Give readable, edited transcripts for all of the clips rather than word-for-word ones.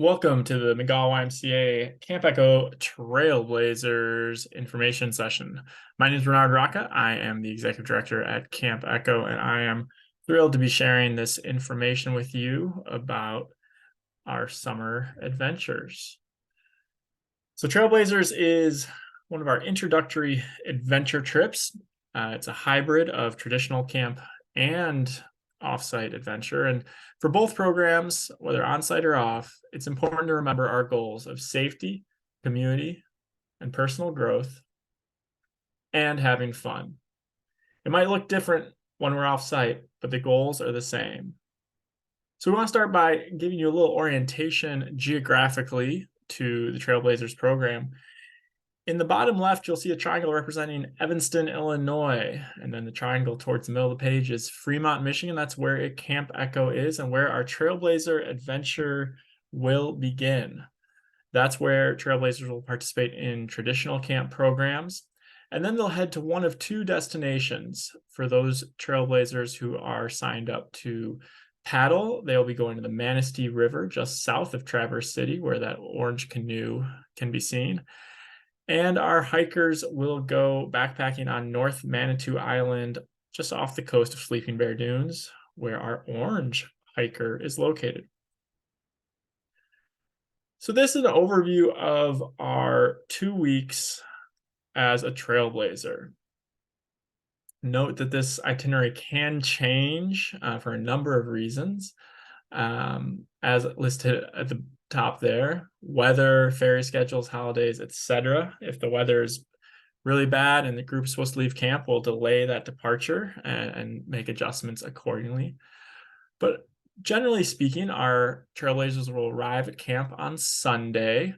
Welcome to the McGaw YMCA Camp Echo Trailblazers information session. My name is Bernard Rocca. I am the executive director at Camp Echo, and I am thrilled to be sharing this information with you about our summer adventures. So Trailblazers is one of our introductory adventure trips. It's a hybrid of traditional camp and offsite adventure. And for both programs, whether on-site or off, it's important to remember our goals of safety, community, and personal growth, and having fun. It might look different when we're off-site, but the goals are the same. So we want to start by giving you a little orientation geographically to the Trailblazers program. In the bottom left, you'll see a triangle representing Evanston, Illinois. And then the triangle towards the middle of the page is Fremont, Michigan. That's where Camp Echo is and where our Trailblazer adventure will begin. That's where Trailblazers will participate in traditional camp programs. And then they'll head to one of two destinations for those Trailblazers who are signed up to paddle. They'll be going to the Manistee River just south of Traverse City, where that orange canoe can be seen. And our hikers will go backpacking on North Manitou Island, just off the coast of Sleeping Bear Dunes, where our orange hiker is located. So this is an overview of our 2 weeks as a Trailblazer. Note that this itinerary can change for a number of reasons, as listed at the top there: weather, ferry schedules, holidays, etc. If the weather is really bad and the group is supposed to leave camp, we'll delay that departure and make adjustments accordingly. But generally speaking, our Trailblazers will arrive at camp on Sunday,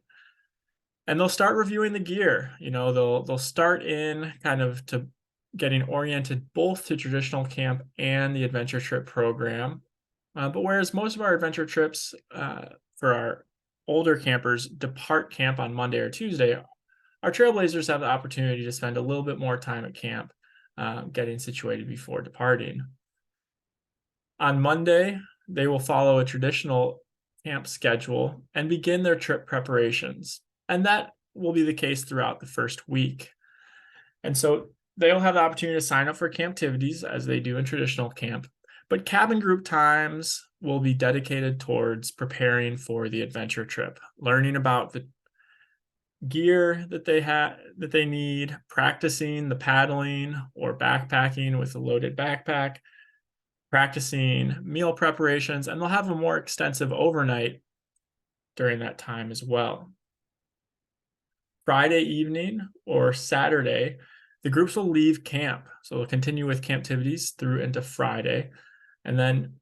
and they'll start reviewing the gear. They'll start in kind of to getting oriented both to traditional camp and the adventure trip program. But whereas most of our adventure trips for our older campers depart camp on Monday or Tuesday, our Trailblazers have the opportunity to spend a little bit more time at camp, getting situated before departing. On Monday, they will follow a traditional camp schedule and begin their trip preparations. And that will be the case throughout the first week. And so they'll have the opportunity to sign up for camptivities as they do in traditional camp. But cabin group times will be dedicated towards preparing for the adventure trip, learning about the gear that they need, practicing the paddling or backpacking with a loaded backpack, practicing meal preparations, and they'll have a more extensive overnight during that time as well. Friday evening or Saturday, the groups will leave camp. So they'll continue with camptivities through into Friday. And then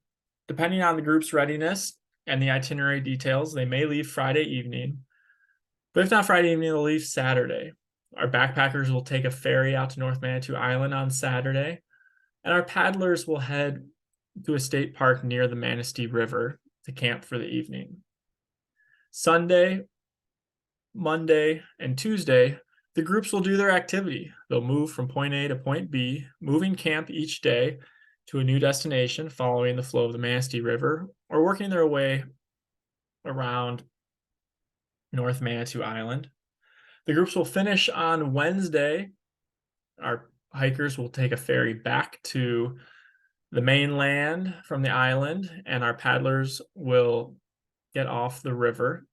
depending on the group's readiness and the itinerary details, they may leave Friday evening. But if not Friday evening, they'll leave Saturday. Our backpackers will take a ferry out to North Manitou Island on Saturday. And our paddlers will head to a state park near the Manistee River to camp for the evening. Sunday, Monday, and Tuesday, the groups will do their activity. They'll move from point A to point B, moving camp each day to a new destination following the flow of the Manistee River, or working their way around North Manitou Island. The groups will finish on Wednesday. Our hikers will take a ferry back to the mainland from the island, and our paddlers will get off the river.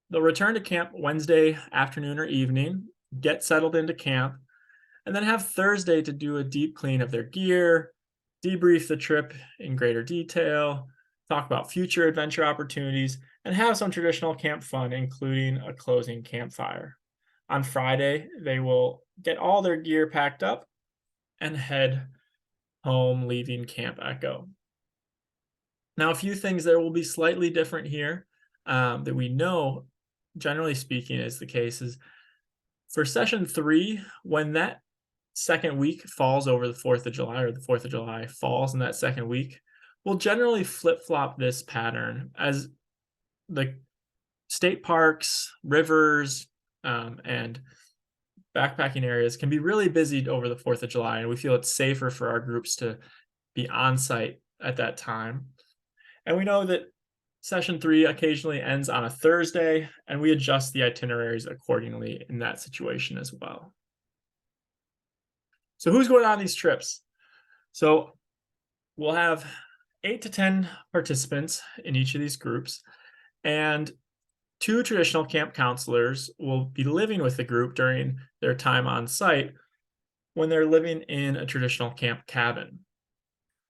They'll return to camp Wednesday afternoon or evening, get settled into camp, and then have Thursday to do a deep clean of their gear, debrief the trip in greater detail, talk about future adventure opportunities, and have some traditional camp fun, including a closing campfire. On Friday, they will get all their gear packed up and head home, leaving Camp Echo. Now, a few things that will be slightly different here that we know, generally speaking, is the case is for session 3, when that second week falls over the 4th of July, or the 4th of July falls in that second week, we'll generally flip-flop this pattern as the state parks, rivers, and backpacking areas can be really busy over the 4th of July, and we feel it's safer for our groups to be on site at that time. And we know that Session 3 occasionally ends on a Thursday, and we adjust the itineraries accordingly in that situation as well. So who's going on these trips? So we'll have 8 to 10 participants in each of these groups, and 2 traditional camp counselors will be living with the group during their time on site when they're living in a traditional camp cabin.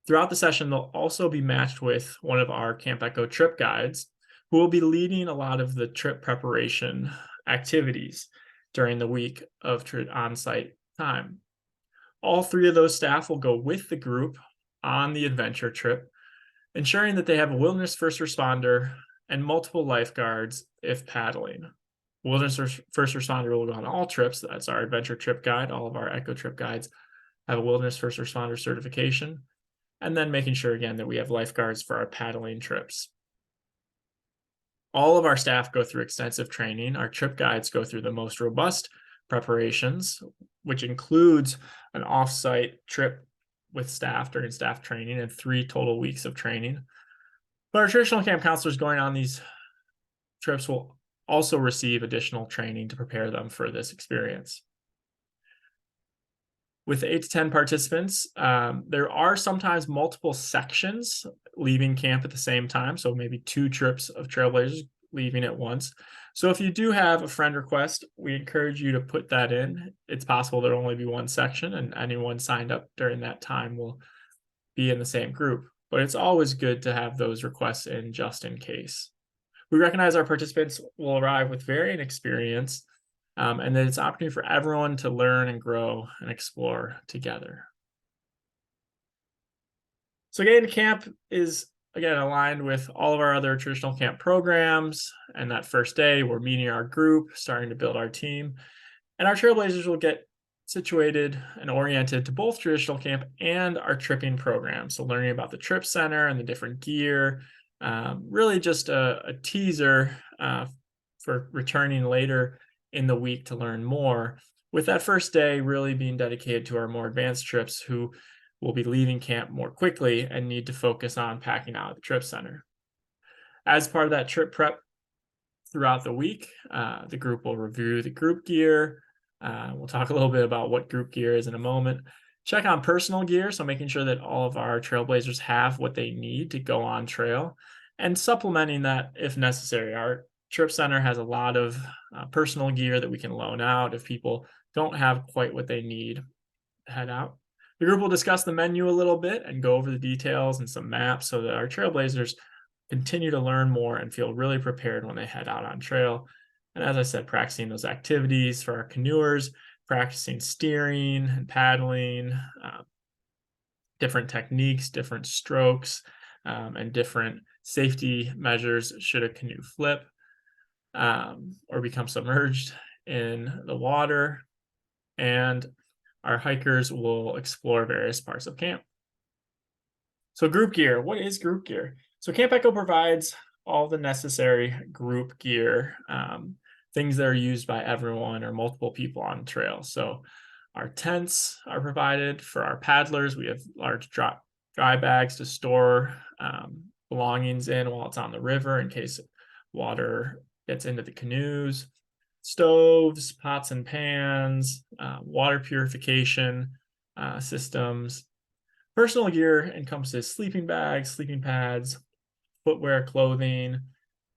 Throughout the session, they'll also be matched with one of our Camp Echo trip guides who will be leading a lot of the trip preparation activities during the week of on-site time. All 3 of those staff will go with the group on the adventure trip, ensuring that they have a wilderness first responder and multiple lifeguards if paddling. Wilderness first responder will go on all trips. That's our adventure trip guide. All of our Echo trip guides have a wilderness first responder certification. And then making sure again that we have lifeguards for our paddling trips. All of our staff go through extensive training. Our trip guides go through the most robust preparations, which includes an off-site trip with staff during staff training and 3 total weeks of training. But our traditional camp counselors going on these trips will also receive additional training to prepare them for this experience. With 8 to 10 participants, there are sometimes multiple sections leaving camp at the same time, so maybe 2 trips of Trailblazers leaving at once. So if you do have a friend request, we encourage you to put that in. It's possible there'll only be 1 section, and anyone signed up during that time will be in the same group. But it's always good to have those requests in just in case. We recognize our participants will arrive with varying experience, and that it's an opportunity for everyone to learn and grow and explore together. So getting to camp is, again, aligned with all of our other traditional camp programs. And that first day, we're meeting our group, starting to build our team. And our Trailblazers will get situated and oriented to both traditional camp and our tripping program. So learning about the trip center and the different gear, really just a teaser for returning later in the week to learn more, with that first day really being dedicated to our more advanced trips who will be leaving camp more quickly and need to focus on packing out at the trip center. As part of that trip prep throughout the week, the group will review the group gear. We'll talk a little bit about what group gear is in a moment. Check on personal gear, so making sure that all of our Trailblazers have what they need to go on trail, and supplementing that if necessary. Our trip center has a lot of personal gear that we can loan out if people don't have quite what they need to head out. The group will discuss the menu a little bit and go over the details and some maps so that our Trailblazers continue to learn more and feel really prepared when they head out on trail. And as I said, practicing those activities for our canoers, practicing steering and paddling, different techniques, different strokes, and different safety measures should a canoe flip or become submerged in the water. And our hikers will explore various parts of camp. So group gear, what is group gear? So Camp Echo provides all the necessary group gear, things that are used by everyone or multiple people on trail. So our tents are provided for our paddlers. We have large dry bags to store belongings in while it's on the river in case water gets into the canoes. Stoves, pots and pans, water purification systems. Personal gear encompasses sleeping bags, sleeping pads, footwear, clothing,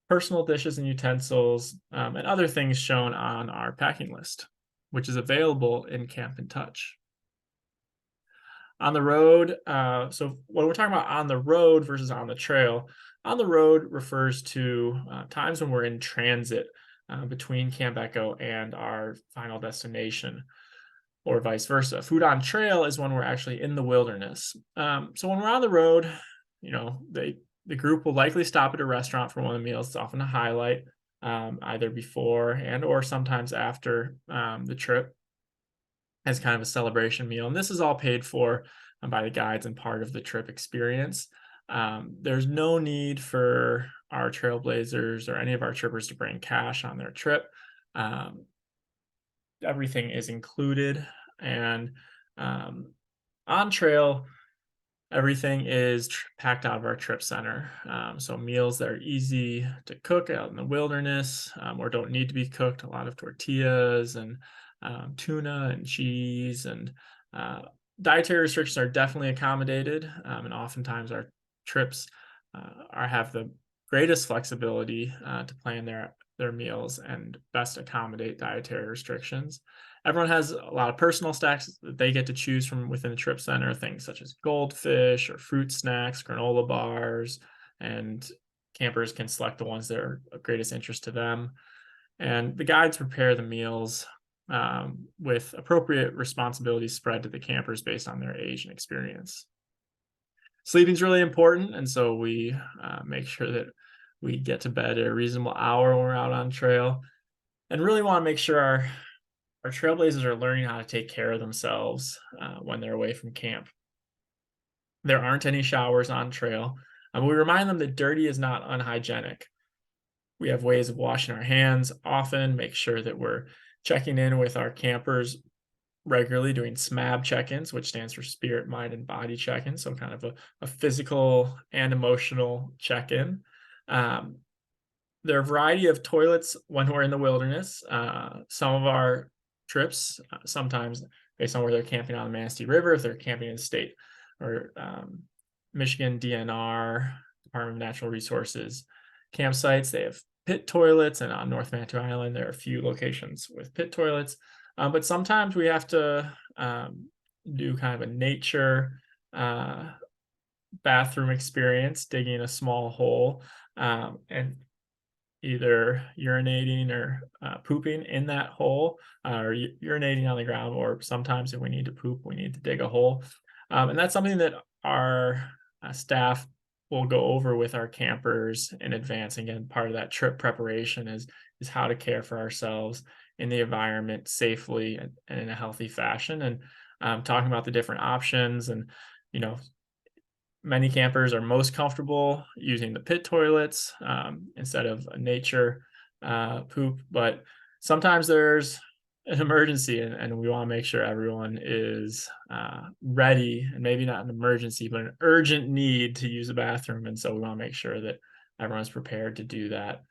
personal dishes and utensils, and other things shown on our packing list, which is available in Camp in Touch. On the road, so when we're talking about on the road versus on the trail, on the road refers to times when we're in transit between Camp Echo and our final destination, or vice versa. Food on trail is when we're actually in the wilderness. So when we're on the road, you know, the group will likely stop at a restaurant for one of the meals. It's often a highlight, either before and or sometimes after the trip, as kind of a celebration meal. And this is all paid for by the guides and part of the trip experience. There's no need for our Trailblazers or any of our trippers to bring cash on their trip. Everything is included. And on trail, Everything is packed out of our trip center. So meals that are easy to cook out in the wilderness, or don't need to be cooked. A lot of tortillas and tuna and cheese and uh, dietary restrictions are definitely accommodated. And oftentimes our trips have the greatest flexibility to plan their meals and best accommodate dietary restrictions. Everyone has a lot of personal snacks that they get to choose from within the trip center, things such as goldfish or fruit snacks, granola bars, and campers can select the ones that are of greatest interest to them. And the guides prepare the meals with appropriate responsibilities spread to the campers based on their age and experience. Sleeping is really important, and so we make sure that we get to bed at a reasonable hour when we're out on trail, and really want to make sure our trailblazers are learning how to take care of themselves when they're away from camp. There aren't any showers on trail. We remind them that dirty is not unhygienic. We have ways of washing our hands often, make sure that we're checking in with our campers regularly, doing SMAB check-ins, which stands for spirit, mind, and body check-in. So kind of a physical and emotional check-in. Um, there are a variety of toilets when we're in the wilderness. Some of our trips, sometimes based on where they're camping on the Manistee River, if they're camping in the state or Michigan DNR, Department of Natural Resources campsites, they have pit toilets, and on North Manitou Island, there are a few locations with pit toilets. But sometimes we have to do kind of a nature bathroom experience, digging a small hole and either urinating or pooping in that hole, or urinating on the ground, or sometimes if we need to poop, we need to dig a hole. And that's something that our staff will go over with our campers in advance. Again, part of that trip preparation is how to care for ourselves in the environment safely and in a healthy fashion, and talking about the different options. And you know, many campers are most comfortable using the pit toilets instead of a nature poop, but sometimes there's an emergency, and we want to make sure everyone is ready, and maybe not an emergency, but an urgent need to use a bathroom. And so we want to make sure that everyone's prepared to do that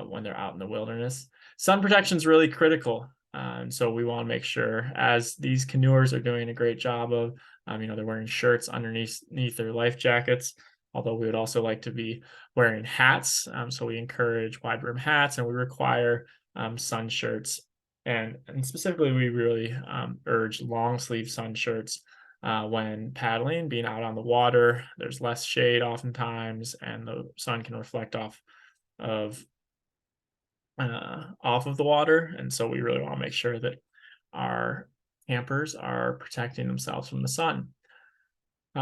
when they're out in the wilderness. Sun protection is really critical. And so we want to make sure, as these canoers are doing a great job of, they're wearing shirts underneath their life jackets, although we would also like to be wearing hats. So we encourage wide brim hats, and we require sun shirts. And specifically, we really urge long sleeve sun shirts when paddling, being out on the water. There's less shade oftentimes, and the sun can reflect off of the water. And so we really want to make sure that our campers are protecting themselves from the sun.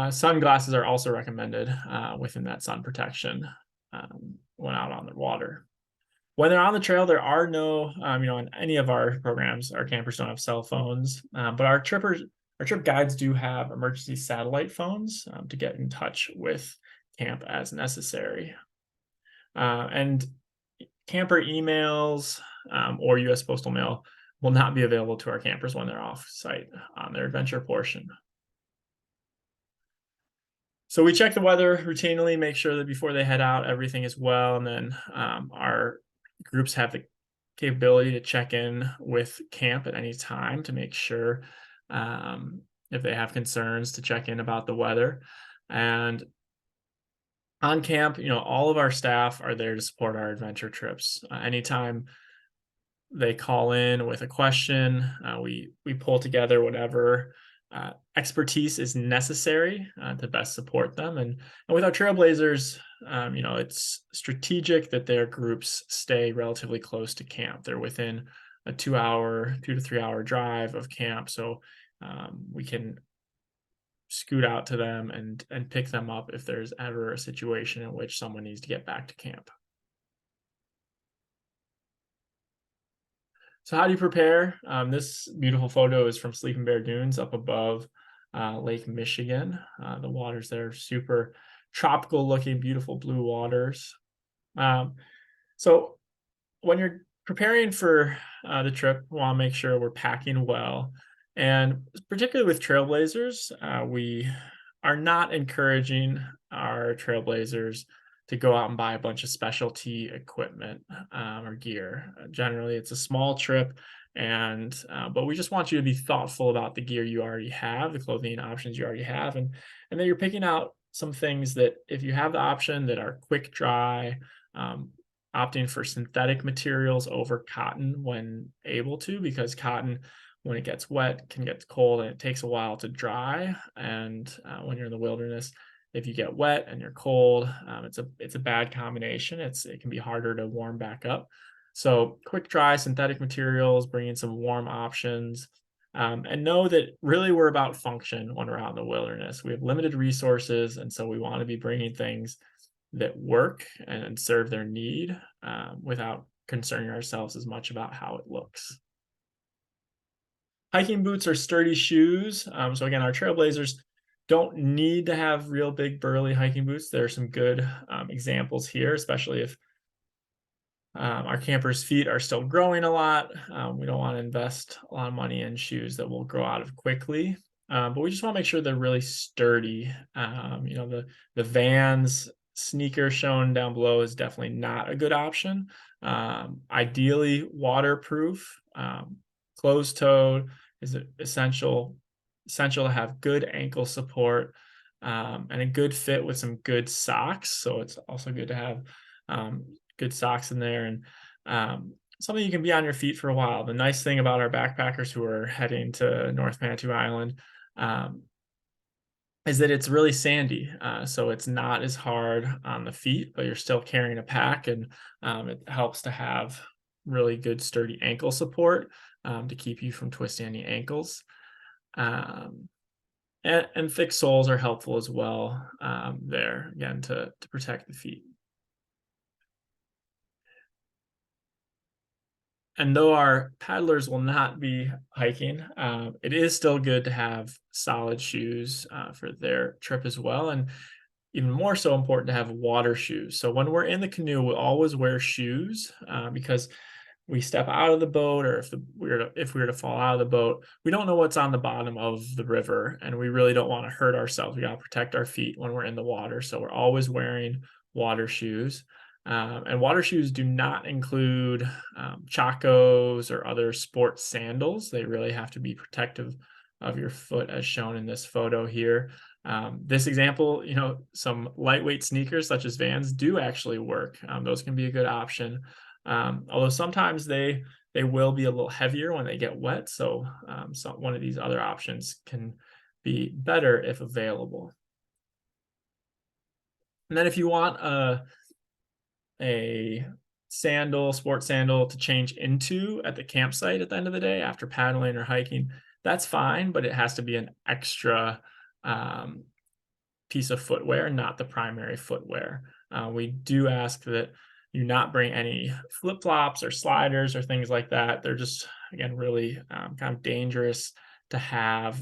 Sunglasses are also recommended within that sun protection when out on the water. When they're on the trail, there are no, in any of our programs, our campers don't have cell phones, but our trip guides do have emergency satellite phones to get in touch with camp as necessary. And camper emails or U.S. Postal Mail will not be available to our campers when they're off site on their adventure portion. So we check the weather routinely, make sure that before they head out, everything is well. And then our groups have the capability to check in with camp at any time to make sure if they have concerns to check in about the weather. And on camp, all of our staff are there to support our adventure trips. Anytime they call in with a question, we pull together whatever expertise is necessary to best support them. And with our Trailblazers, it's strategic that their groups stay relatively close to camp. They're within a 2 to 3 hour drive of camp, so we can scoot out to them and pick them up if there's ever a situation in which someone needs to get back to camp. So how do you prepare? This beautiful photo is from Sleeping Bear Dunes up above Lake Michigan. The waters there are super tropical looking, beautiful blue waters. So when you're preparing for the trip, we want to make sure we're packing well. And particularly with Trailblazers, we are not encouraging our Trailblazers to go out and buy a bunch of specialty equipment or gear. Generally, it's a small trip, and but we just want you to be thoughtful about the gear you already have, the clothing options you already have, and then you're picking out some things that, if you have the option, that are quick dry, um, opting for synthetic materials over cotton when able to, because cotton, when it gets wet, can get cold and it takes a while to dry. And when you're in the wilderness, if you get wet and you're cold, it's a bad combination. It can be harder to warm back up. So quick dry synthetic materials, bring in some warm options, and know that really we're about function when we're out in the wilderness. We have limited resources, and so we want to be bringing things that work and serve their need, without concerning ourselves as much about how it looks. Hiking boots are sturdy shoes. So again, our Trailblazers don't need to have real big burly hiking boots. There are some good examples here, especially if our campers' feet are still growing a lot. We don't want to invest a lot of money in shoes that will grow out of quickly. But we just want to make sure they're really sturdy. The Vans sneaker shown down below is definitely not a good option. Ideally waterproof, closed-toed is essential to have good ankle support, and a good fit with some good socks. So it's also good to have good socks in there, and something you can be on your feet for a while. The nice thing about our backpackers who are heading to North Manitou Island is that it's really sandy, so it's not as hard on the feet, but you're still carrying a pack, and it helps to have really good sturdy ankle support to keep you from twisting any ankles. And thick soles are helpful as well, there again to protect the feet. And though our paddlers will not be hiking, it is still good to have solid shoes for their trip as well, and even more so important to have water shoes. So when we're in the canoe, we'll always wear shoes, because we step out of the boat, or if we were to fall out of the boat, we don't know what's on the bottom of the river, and we really don't want to hurt ourselves. We got to protect our feet when we're in the water, so we're always wearing water shoes. And water shoes do not include chacos or other sports sandals. They really have to be protective of your foot, as shown in this photo here. This example, some lightweight sneakers such as Vans do actually work. Those can be a good option. Although sometimes they will be a little heavier when they get wet. So, one of these other options can be better if available. And then if you want a sports sandal to change into at the campsite at the end of the day after paddling or hiking, that's fine, but it has to be an extra piece of footwear, not the primary footwear. We do ask that you not bring any flip-flops or sliders or things like that. They're just, again, really kind of dangerous to have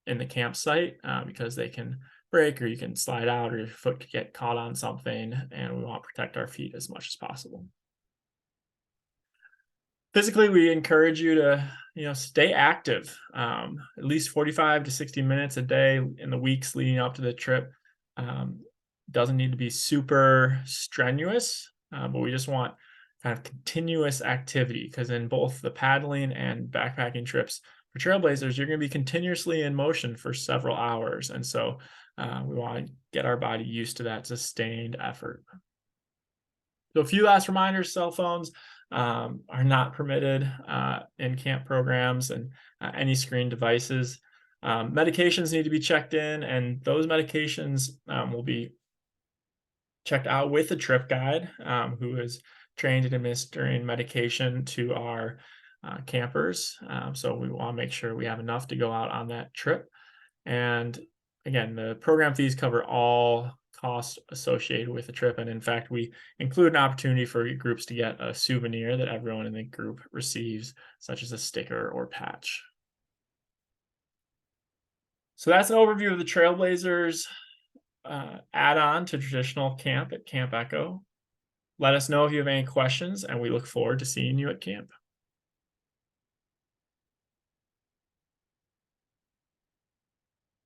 in the campsite, because they can break, or you can slide out, or your foot could get caught on something, and we want to protect our feet as much as possible. Physically, we encourage you to stay active, at least 45 to 60 minutes a day in the weeks leading up to the trip. Doesn't need to be super strenuous, but we just want kind of continuous activity, because in both the paddling and backpacking trips for Trailblazers, you're going to be continuously in motion for several hours. And so we want to get our body used to that sustained effort. So a few last reminders: cell phones are not permitted in camp programs, and any screen devices. Medications need to be checked in, and those medications will be checked out with a trip guide who is trained in administering medication to our campers. So we want to make sure we have enough to go out on that trip. And again, the program fees cover all costs associated with the trip. And in fact, we include an opportunity for groups to get a souvenir that everyone in the group receives, such as a sticker or patch. So that's an overview of the Trailblazers add-on to traditional camp at Camp Echo. Let us know if you have any questions, and we look forward to seeing you at camp.